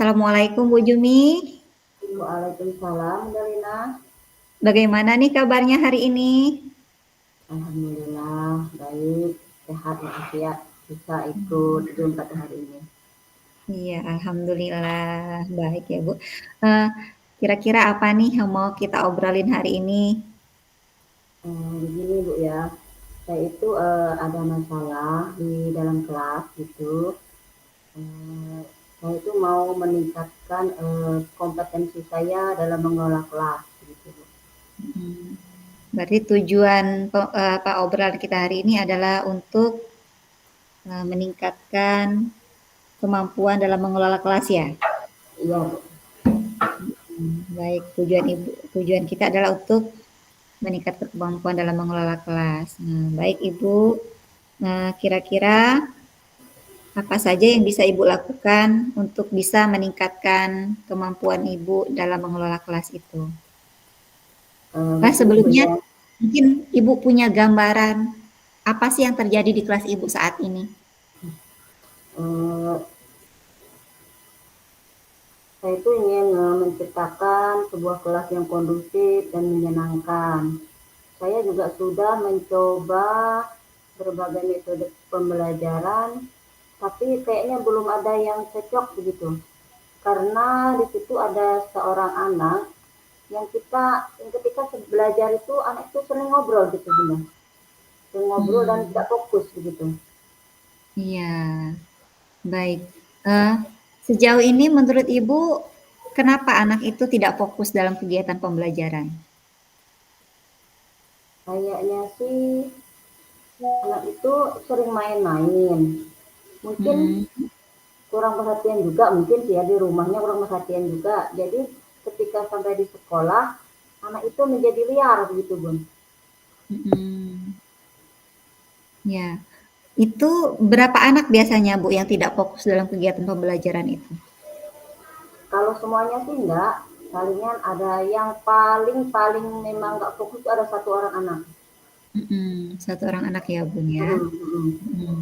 Assalamualaikum Bu Jumi. Waalaikumsalam, Delina. Bagaimana nih kabarnya hari ini? Alhamdulillah, baik, sehat walafiat, bisa ikut Zoom pada hari ini. Iya, alhamdulillah baik ya Bu. Eee, Kira-kira apa nih yang mau kita obrolin hari ini? Begini Bu ya, saya itu ada masalah di dalam kelas gitu. Eh, saya itu mau meningkatkan kompetensi saya dalam mengelola kelas gitu Bu. Mhm. Berarti tujuan apa, obrolan kita hari ini adalah untuk, meningkatkan kemampuan dalam mengelola kelas ya? Iya Bu. Baik, tujuan kita adalah untuk meningkatkan kemampuan dalam mengelola kelas. Baik Ibu, kira-kira apa saja yang bisa Ibu lakukan untuk bisa meningkatkan kemampuan Ibu dalam mengelola kelas itu? Begini Bu Sebelumnya ya, mungkin Ibu punya gambaran apa sih yang terjadi di kelas Ibu saat ini? eh, saya itu ingin menciptakan sebuah kelas yang kondusif dan menyenangkan. Saya juga sudah mencoba berbagai metode pembelajaran, tapi kayaknya belum ada yang cocok begitu. Karena di situ ada seorang anak yang ketika belajar itu anak itu sering ngobrol gitu Bunda. Sering ngobrol dan Hmm, tidak fokus begitu. iya, baik. Eh, Sejauh ini menurut Ibu, kenapa anak itu tidak fokus dalam kegiatan pembelajaran? Kayaknya sih anak itu sering main-main. Mungkin Hmm, kurang perhatian juga mungkin sih ya di rumahnya kurang perhatian juga. Jadi ketika sampai di sekolah anak itu menjadi liar begitu Bun. mm-mm. Ya, itu berapa anak biasanya Bu yang tidak fokus dalam kegiatan pembelajaran itu? Kalau semuanya sih enggak, palingan ada yang paling memang nggak fokus itu ada satu orang anak. Satu orang anak ya Bun ya. Mm, mm. Mm.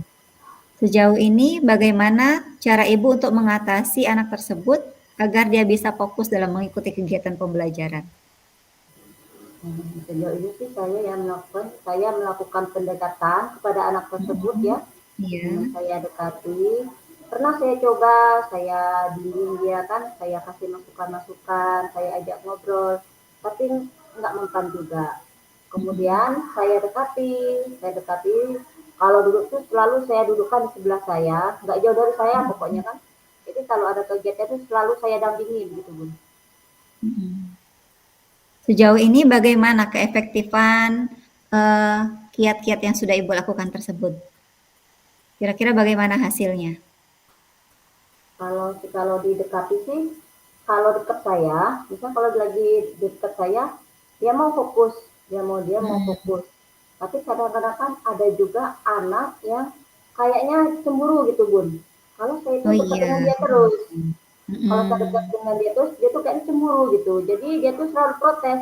Sejauh ini bagaimana cara Ibu untuk mengatasi anak tersebut agar dia bisa fokus dalam mengikuti kegiatan pembelajaran? Sejauh ini sih saya melakukan pendekatan kepada anak tersebut Mm-mm. ya, dengan Iya. saya dekati. Pernah saya coba, saya bimbing dia kan, saya kasih masukan-masukan, saya ajak ngobrol, tapi nggak mempan juga. Mm-mm. Kemudian saya dekati, kalau duduk tuh selalu saya dudukkan di sebelah saya, nggak jauh dari saya pokoknya kan. Jadi kalau ada kegiatan itu selalu saya dampingi begitu Bun. Mm-mm. Sejauh ini bagaimana keefektifan eh, kiat-kiat yang sudah Ibu lakukan tersebut? Kira-kira bagaimana hasilnya? Kalau didekati sih, kalau dekat saya, misal kalau lagi dekat saya, dia mau Mm. fokus. Tapi kadang-kadang kan ada juga anak yang kayaknya cemburu gitu Bun. Kalau saya itu Oh dekat iya. dengan dia terus, kalau saya dekat Mm-mm. dengan dia terus, dia tuh kayaknya cemburu gitu. Jadi dia tuh selalu protes,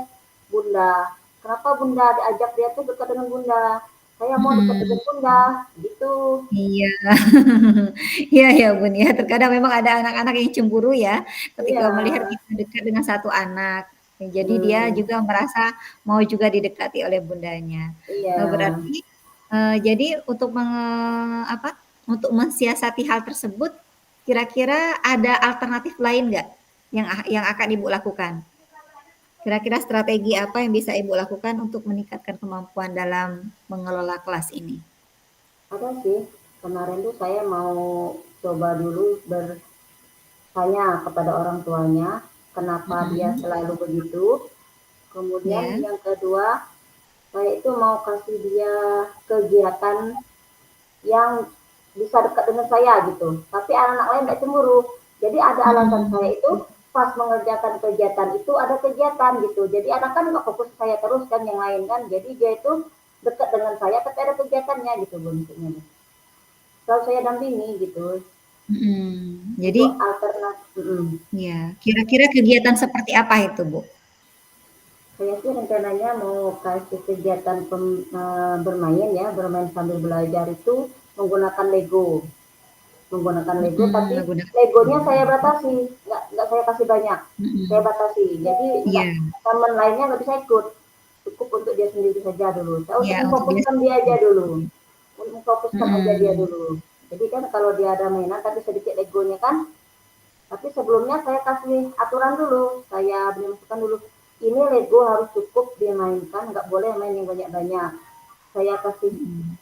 Bunda, kenapa Bunda diajak dia tuh dekat dengan Bunda? Saya mau dekat Mm-mm. dengan Bunda, gitu. Iya, iya ya Bun ya. Terkadang memang ada anak-anak yang cemburu ya, ketika Iya, melihat kita dekat dengan satu anak. Jadi dia hmm, juga merasa mau juga didekati oleh bundanya. iya. Berarti jadi untuk apa? Untuk mensiasati hal tersebut, kira-kira ada alternatif lain nggak yang akan Ibu lakukan? Kira-kira strategi apa yang bisa Ibu lakukan untuk meningkatkan kemampuan dalam mengelola kelas ini? Ada sih, kemarin tuh saya mau coba dulu bertanya kepada orang tuanya, kenapa dia Mm-mm. selalu begitu. Kemudian Ya. yang kedua, saya itu mau kasih dia kegiatan yang bisa dekat dengan saya gitu. Tapi anak-anak lain tidak cemburu. Jadi ada alasan saya Mm-mm. itu pas mengerjakan kegiatan itu ada kegiatan gitu. Jadi anak kan nggak fokus saya terus kan yang lain kan. Jadi dia itu dekat dengan saya tapi ada kegiatannya gitu bentuknya. Selalu saya dampingi gitu. Mhm. Itu Jadi, alternatif. ya, kira-kira kegiatan seperti apa itu, Bu? Saya sih rencananya mau kasih kegiatan bermain ya, bermain sambil belajar itu menggunakan Lego. menggunakan Lego, Mhm, tapi menggunakan Legonya Lego. saya batasi, nggak saya kasih banyak, saya Mhm. batasi. Jadi nggak, Iya, teman lainnya nggak bisa ikut, cukup untuk dia sendiri saja dulu. Saya untuk iya untuk dia memfokuskan dia aja sendiri. dulu, untuk memfokuskan aja dia Mhm. dulu. Jadi kan kalau dia ada mainan tapi sedikit Legonya kan, tapi sebelumnya saya kasih aturan dulu, saya beri masukan dulu. Ini Lego harus cukup dimainkan, nggak boleh main yang banyak-banyak. Saya kasih, Mhm.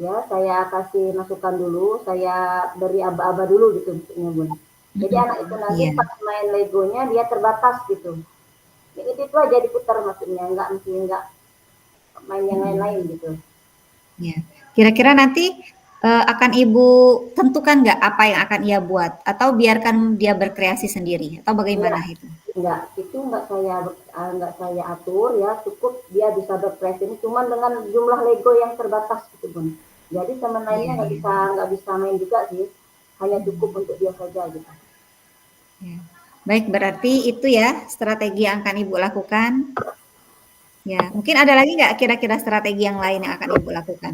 ya saya kasih masukan dulu, saya beri aba-aba dulu gitu maksudnya Bun. Jadi Mhm. anak itu nanti Iya, pas main Legonya dia terbatas gitu. Jadi itu aja diputar maksudnya, nggak mesti nggak main yang lain-lain mhm. gitu. Iya. Kira-kira nanti, akan Ibu tentukan nggak apa yang akan ia buat? Atau biarkan dia berkreasi sendiri? Atau bagaimana Enggak, itu? enggak, itu enggak saya atur ya, cukup dia bisa berkreasi ini cuman dengan jumlah Lego yang terbatas gitu Bun. Jadi teman Iya lainnya iya. nggak bisa main juga sih, hanya cukup Mhm. untuk dia saja gitu. Ya. Baik, berarti itu ya strategi yang akan Ibu lakukan. Ya, mungkin ada lagi nggak kira-kira strategi yang lain yang akan Ibu lakukan?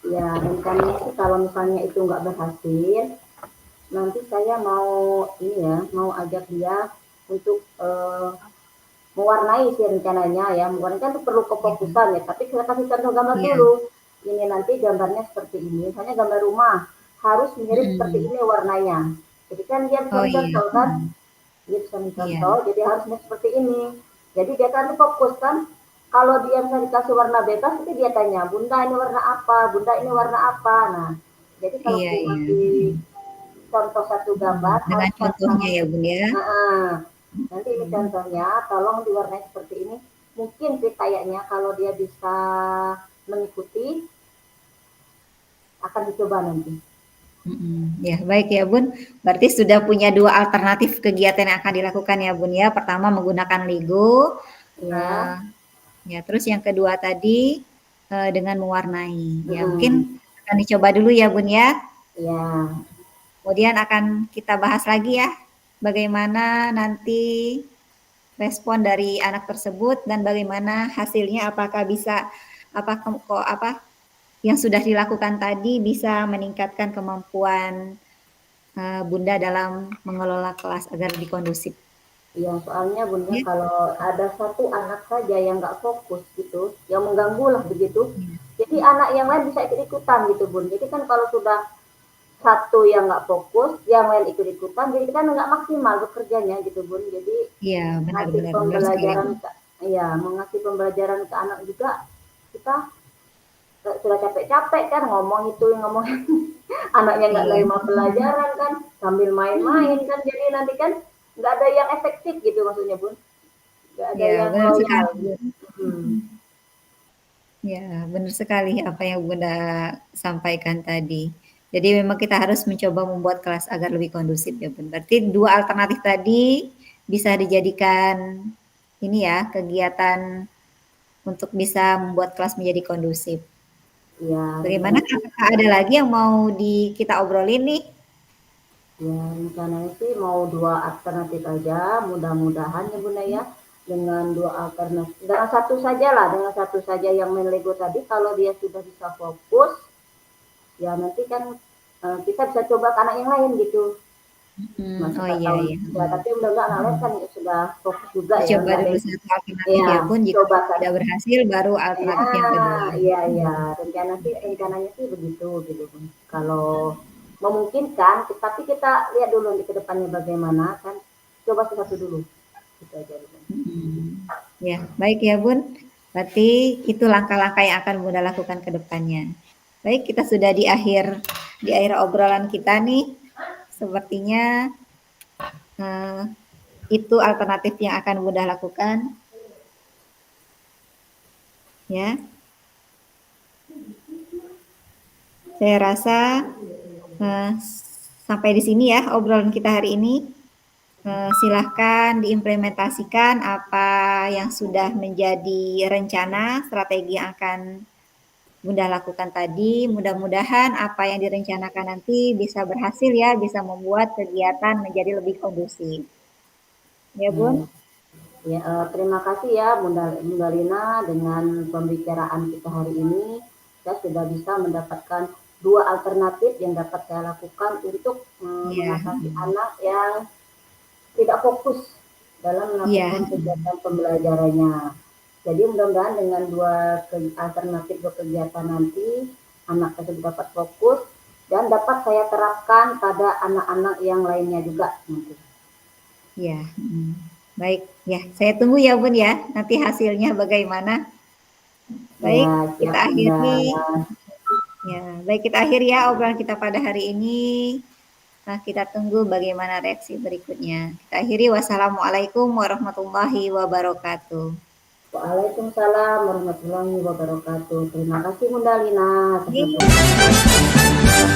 Ya, rencananya sih kalau misalnya itu nggak berhasil, nanti saya mau ini ya, mau ajak dia untuk mewarnai sih rencananya ya. Mewarnai kan itu perlu Iya. kefokusan ya, tapi kita kasih contoh gambar Iya. dulu. Ini nanti gambarnya seperti ini, misalnya gambar rumah harus mirip seperti Mhm. ini warnanya. Jadi kan dia bisa Oh iya. mencontoh kan, Mhm. dia bisa Iya. mencontoh, jadi harusnya seperti ini. Jadi dia kan fokus kan, kalau dia misalnya dikasih warna bebas, itu dia tanya, Bunda ini warna apa, Bunda ini warna apa. Nah, jadi kalau Iya kita iya. kasih Mhm. contoh satu Mhm. gambar Dengan harus contohnya warnanya. ya, Bun, ya? Nah, nanti ini Mhm. contohnya, tolong diwarnai seperti ini. Mungkin sih kayaknya kalau dia bisa mengikuti, akan dicoba nanti. Mhm. Ya, baik ya, Bun. Berarti sudah punya 2 alternatif kegiatan yang akan dilakukan ya, Bun, ya. Pertama menggunakan Lego, Ya, eee, ya terus yang kedua tadi, dengan mewarnai. Ya mm-mm. mungkin akan dicoba dulu ya, Bun, ya. Ya, Kemudian akan kita bahas lagi ya, bagaimana nanti respon dari anak tersebut dan bagaimana hasilnya apakah bisa apakah kok apa, yang sudah dilakukan tadi bisa meningkatkan kemampuan, Bunda dalam mengelola kelas agar lebih kondusif, ya soalnya Bunda ya? kalau ada satu anak saja yang nggak fokus gitu, yang mengganggu lah begitu, Iya. jadi anak yang lain bisa ikut-ikutan gitu Bun. Jadi kan kalau sudah satu yang nggak fokus, yang lain ikut-ikutan, jadi kita nggak maksimal bekerjanya gitu Bun. Jadi Iya, benar ngasih benar benar sekali, pembelajaran Bun. ke, ya mengasih pembelajaran ke anak juga, kita sudah capek-capek kan ngomong itu ngomong anaknya nggak Iya. nerima pelajaran kan sambil main-main kan, jadi nanti kan nggak ada yang efektif gitu maksudnya Bun, nggak ada Iya, yang benar loyal sekali, gitu. Bun. Hmm. Ya, benar sekali apa yang Bunda sampaikan tadi. Jadi memang kita harus mencoba membuat kelas agar lebih kondusif ya, Bun. Berarti 2 alternatif tadi bisa dijadikan ini ya, kegiatan untuk bisa membuat kelas menjadi kondusif. Ya Bagaimana, rencananya sih, apakah ada lagi yang mau kita obrolin nih? ya rencananya sih mau dua alternatif aja, mudah-mudahan ya Bunda ya, dengan dua alternatif dengan satu saja lah, dengan satu saja yang main Lego tadi, kalau dia sudah bisa fokus ya nanti kan kita bisa coba ke anak yang lain gitu. Mhm, Mas oh siapa iya tahu iya, ya, mhm, tapi mudah-mudahan anak lain mhm. kan sudah fokus juga ya, Dicoba nggak ada dulu yang, satu alternatif ya ya, Bun, jika coba kan. tidak berhasil baru Ya, alternatif yang kedua. iya iya, Mhm, rencananya sih begitu gitu Bun. Kalau memungkinkan, tapi kita lihat dulu di kedepannya bagaimana kan. Coba satu dulu. Gitu aja Bun. mhm. Ya, baik ya, Bun. Berarti itu langkah-langkah yang akan Bunda lakukan ke depannya. Baik, kita sudah di akhir obrolan kita nih. Sepertinya, eee, itu alternatif yang akan Bunda lakukan, ya. Saya rasa, eee, sampai di sini ya obrolan kita hari ini. Silahkan diimplementasikan apa yang sudah menjadi rencana strategi yang akan Bunda lakukan tadi. Mudah-mudahan apa yang direncanakan nanti bisa berhasil ya, bisa membuat kegiatan menjadi lebih kondusif. Ya, Ya, Bun? ya terima kasih ya Bunda Lina dengan pembicaraan kita hari ini. saya sudah bisa mendapatkan 2 alternatif yang dapat saya lakukan untuk, Iya, mengatasi anak yang tidak fokus dalam iya, melakukan kegiatan pembelajarannya. Jadi mudah-mudahan dengan 2 alternatif kegiatan nanti, anak tersebut dapat fokus dan dapat saya terapkan pada anak-anak yang lainnya juga nanti. iya, baik, ya saya tunggu ya Bun ya, nanti hasilnya bagaimana. Ya, Baik, kita siap Bunda. akhiri ya, baik kita akhiri ya obrolan kita pada hari ini. Nah, kita tunggu bagaimana reaksi berikutnya. Kita akhiri, wassalamualaikum warahmatullahi wabarakatuh. Waalaikumsalam warahmatullahi wabarakatuh. Terima kasih Bunda Lina atas Yeay. waktunya.